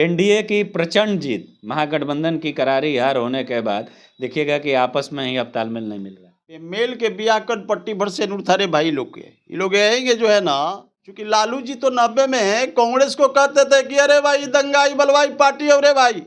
NDA की प्रचंड जीत, महागठबंधन की करारी हार होने के बाद देखिएगा कि आपस में ही अब तालमेल नहीं मिल रहा। ये मेल के बियाकन पट्टी भर से नुरथारे भाई लोग के ये लोग आएंगे जो है ना, क्योंकि लालू जी तो 90 में है, कांग्रेस को कहते थे कि अरे भाई दंगाई बलवाई पार्टी है, अरे भाई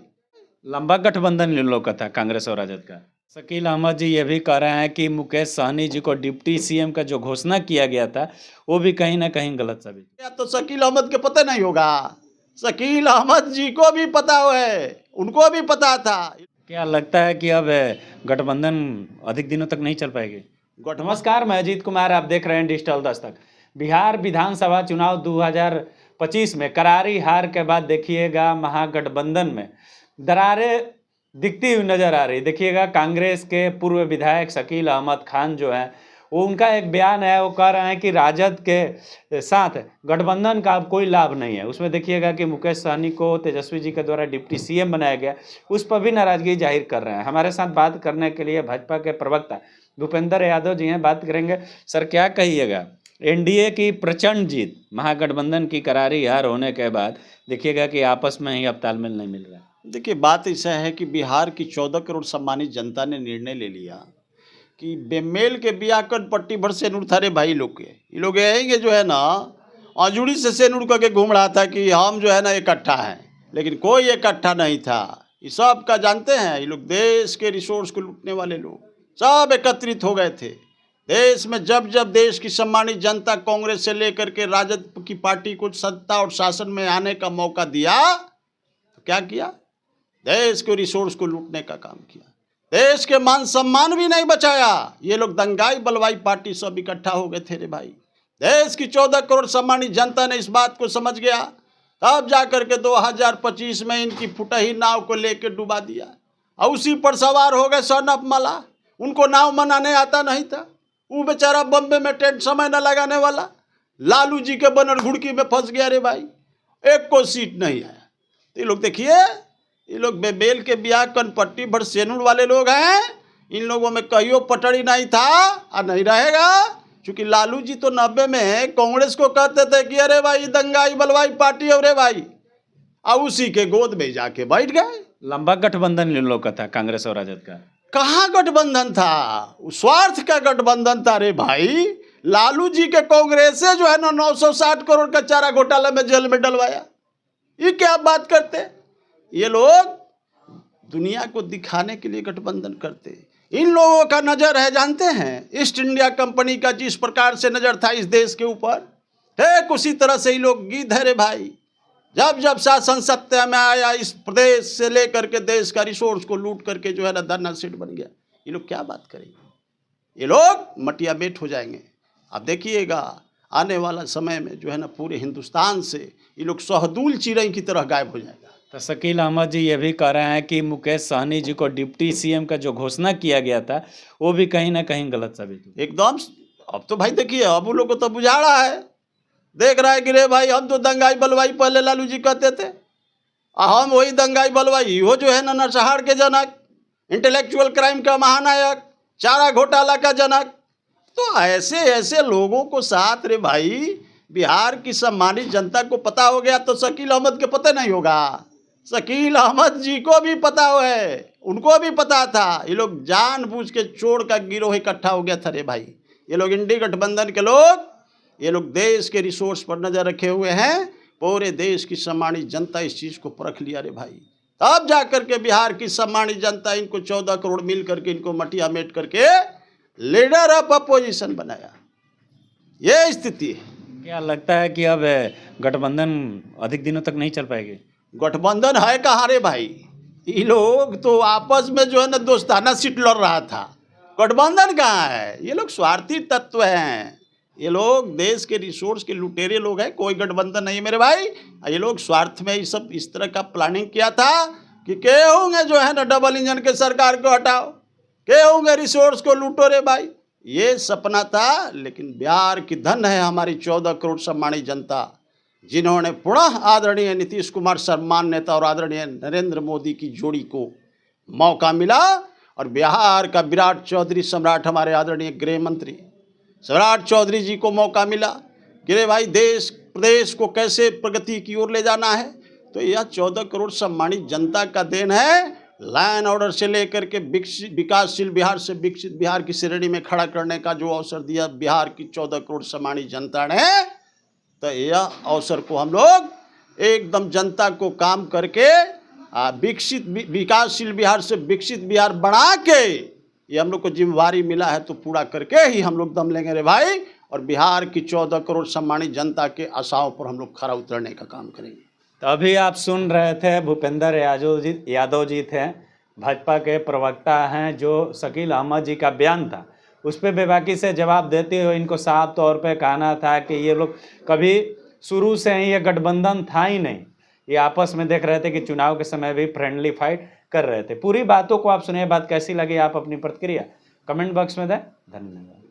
लंबा गठबंधन इन लोग का था, कांग्रेस और राजद का। शकील अहमद जी ये भी कह रहे हैं कि मुकेश सहनी जी को डिप्टी सीएम का जो घोषणा किया गया था वो भी कहीं ना कहीं गलत साबित। या तो शकील अहमद के पता नहीं होगा, शकील अहमद जी को भी पता है, उनको भी पता था। क्या लगता है कि अब गठबंधन अधिक दिनों तक नहीं चल पाएगी? नमस्कार, मैं अजीत कुमार, आप देख रहे हैं डिजिटल दस्तक। बिहार विधानसभा चुनाव 2025 में करारी हार के बाद देखिएगा महागठबंधन में दरारें दिखती हुई नजर आ रही। देखिएगा कांग्रेस के पूर्व विधायक शकील अहमद खान जो है वो, उनका एक बयान है, वो कह रहे हैं कि राजद के साथ गठबंधन का अब कोई लाभ नहीं है। उसमें देखिएगा कि मुकेश सहनी को तेजस्वी जी के द्वारा डिप्टी सीएम बनाया गया, उस पर भी नाराजगी जाहिर कर रहे हैं। हमारे साथ बात करने के लिए भाजपा के प्रवक्ता भूपेंद्र यादव जी हैं, बात करेंगे। सर, क्या कहिएगा, एनडीए की प्रचंड जीत, महागठबंधन की करारी हार होने के बाद देखिएगा कि आपस में ही अब तालमेल नहीं मिल रहा है। देखिए, बात ऐसा है कि बिहार की 14 करोड़ सम्मानित जनता ने निर्णय ले लिया कि बेमेल के बियाकन पट्टी भर से नुरथारे भाई लोग के ये लोग आएंगे जो है ना, अजूड़ी से सेनुर करके घूम रहा था कि हम जो है ना इकट्ठा हैं, लेकिन कोई इकट्ठा नहीं था। ये सब का जानते हैं, ये लोग देश के रिसोर्स को लूटने वाले लोग सब एकत्रित हो गए थे देश में। जब जब देश की सम्मानित जनता कांग्रेस से लेकर के राजद की पार्टी को सत्ता और शासन में आने का मौका दिया तो क्या किया, देश के रिसोर्स को लूटने का काम किया, देश के मान सम्मान भी नहीं बचाया। ये लोग दंगाई बलवाई पार्टी सब इकट्ठा हो गए थे रे भाई। देश की 14 करोड़ सम्मानित जनता ने इस बात को समझ गया, तब जाकर के 2025 में इनकी फुटही नाव को लेकर डुबा दिया और उसी पर सवार हो गए सनप मला। उनको नाव मनाने आता नहीं था, वो बेचारा बम्बे में टेंट समय न लगाने वाला लालू जी के बनर घुड़की में फंस गया रे भाई, एक को सीट नहीं आया। तो ये लोग देखिए, ये लोग बेबेल के बियाह कनपट्टी भर सेनुर वाले लोग हैं। इन लोगों में कहियो पटड़ी नहीं था और नहीं रहेगा, क्योंकि लालू जी तो 90 में है, कांग्रेस को कहते थे कि अरे भाई दंगाई बलवाई पार्टी है, अरे भाई, और उसी के गोद में जाके बैठ गए। लंबा गठबंधन इन लोग का था, कांग्रेस और राजद का। कहाँ गठबंधन था, स्वार्थ का गठबंधन था रे भाई। लालू जी के कांग्रेस से जो है ना 960 करोड़ का चारा घोटाला में जेल में डलवाया। ये क्या बात करते, ये लोग दुनिया को दिखाने के लिए गठबंधन करते। इन लोगों का नजर है, जानते हैं, ईस्ट इंडिया कंपनी का जिस प्रकार से नजर था इस देश के ऊपर, ठीक उसी तरह से ये लोग गीत है रे भाई। जब जब शासन सत्ता में आया, इस प्रदेश से लेकर के देश का रिसोर्स को लूट करके जो है ना धरना सीट बन गया। ये लोग क्या बात करेंगे, ये लोग मटिया मेट हो जाएंगे। अब देखिएगा आने वाला समय में जो है ना पूरे हिंदुस्तान से ये लोग शहदूल चिड़ै की तरह गायब हो जाएगा। तो शकील अहमद जी ये भी कह रहे हैं कि मुकेश सहनी जी को डिप्टी सीएम का जो घोषणा किया गया था वो भी कहीं ना कहीं गलत साबित हुआ। एकदम। अब तो भाई देखिए, अब उन लोग को तो बुझा रहा है, देख रहा है कि रे भाई हम तो दंगाई बलवाई पहले लालू जी कहते थे, हम वही दंगाई बलवाई हो जो है ना नरसंहार के जनक, इंटेलेक्चुअल क्राइम का महानायक, चारा घोटाला का जनक। तो ऐसे ऐसे लोगों को साथ रे भाई बिहार की सम्मानित जनता को पता हो गया, तो शकील अहमद के पता नहीं होगा। शकील अहमद जी को भी पता है, उनको भी पता था। ये लोग जानबूझ के चोर का गिरोह इकट्ठा हो गया था रे भाई। ये लोग इंडी गठबंधन के लोग, ये लोग देश के रिसोर्स पर नजर रखे हुए हैं। पूरे देश की सम्मानित जनता इस चीज़ को परख लिया रे भाई, तब जा करके बिहार की सम्मानित जनता इनको 14 करोड़ मिल करके इनको मटिया मेट करके लीडर ऑफ अपोजिशन बनाया। ये स्थिति है। क्या लगता है कि अब गठबंधन अधिक दिनों तक नहीं चल पाएगी? गठबंधन है कहाँ रे भाई, ये लोग तो आपस में जो है ना दोस्ताना सीट लड़ रहा था। गठबंधन कहाँ है, ये लोग स्वार्थी तत्व हैं, ये लोग देश के रिसोर्स के लुटेरे लोग हैं। कोई गठबंधन नहीं है मेरे भाई। ये लोग स्वार्थ में ये सब इस तरह का प्लानिंग किया था कि के होंगे जो है ना डबल इंजन के सरकार को हटाओ, के होंगे रिसोर्स को लूटो रे भाई, ये सपना था। लेकिन बिहार की धन है हमारी 14 करोड़ सम्मानित जनता, जिन्होंने पुनः आदरणीय नीतीश कुमार सम्मान नेता और आदरणीय नरेंद्र मोदी की जोड़ी को मौका मिला, और बिहार का विराट चौधरी सम्राट हमारे आदरणीय गृह मंत्री सम्राट चौधरी जी को मौका मिला कि रे भाई देश प्रदेश को कैसे प्रगति की ओर ले जाना है, तो यह 14 करोड़ सम्मानित जनता का देन है। लाइन ऑर्डर से लेकर के विकासशील बिहार से विकसित बिहार की श्रेणी में खड़ा करने का जो अवसर दिया बिहार की 14 करोड़ सम्मानित जनता ने, तो यह अवसर को हम लोग एकदम जनता को काम करके विकसित विकासशील बिहार से विकसित बिहार बना के ये हम लोग को जिम्मेवारी मिला है, तो पूरा करके ही हम लोग दम लेंगे रे भाई, और बिहार की 14 करोड़ सम्मानित जनता के आशाओं पर हम लोग खरा उतरने का काम करेंगे। तो अभी आप सुन रहे थे भूपेंद्र यादव जी थे, भाजपा के प्रवक्ता हैं, जो शकील अहमद जी का बयान था उस पर बेबाकी से जवाब देते हुए इनको साफ तौर पे कहना था कि ये लोग कभी शुरू से ही ये गठबंधन था ही नहीं, ये आपस में देख रहे थे कि चुनाव के समय भी फ्रेंडली फाइट कर रहे थे। पूरी बातों को आप सुनिए, बात कैसी लगी आप अपनी प्रतिक्रिया कमेंट बॉक्स में दें। धन्यवाद।